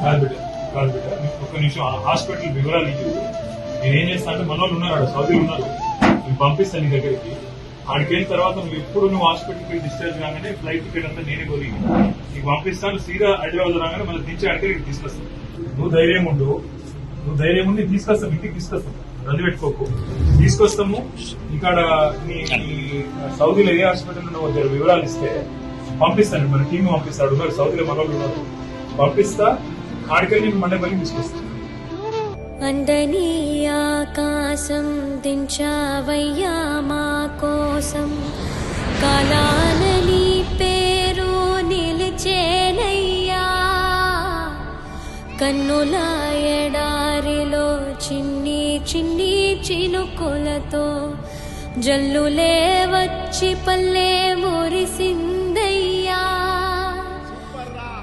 కాదు బిడ్డ, కాదు బిడ్డ, నీకు ఒక్క నిమిషం హాస్పిటల్ వివరాలు ఇవ్వు. నేనేం చేస్తా అంటే మన వాళ్ళు ఉన్నారు, సౌదీలు ఉన్నారు, నేను పంపిస్తాను నీ దగ్గరికి. ఆడికి వెళ్ళిన తర్వాత నువ్వు హాస్పిటల్కి డిశ్చార్జ్ కాగానే ఫ్లైట్ టికెట్ అంతా నేనే కొని నీకు పంపిస్తాను. సీదా హైదరాబాద్ రాగానే మళ్ళీ దించి ఆడికి నీకు తీసుకొస్తాను. నువ్వు ధైర్యం ఉండి తీసుకొస్తాం, ఇంటికి తీసుకొస్తాం, రద్దు పెట్టుకోకు, తీసుకొస్తాము. ఇక్కడ నీ సౌదీలో ఏ హాస్పిటల్ ఉండవో వివరాలు ఇస్తే పంపిస్తాను, మన టీం పంపిస్తాడు, ఉన్నారు సౌదీలో మన వాళ్ళు ఉన్నారు, పంపిస్తా. ఆడికెళ్ళి నీకు మండే పని తీసుకొస్తాను. అందని ఆకాశం దించావయ్యా మా కోసం, కాలానని పేరు నిలిచేనయ్యా. కన్నుల ఎడారిలో చిన్ని చిన్ని చినుకులతో జల్లులే వచ్చి పల్లె మురిసింది.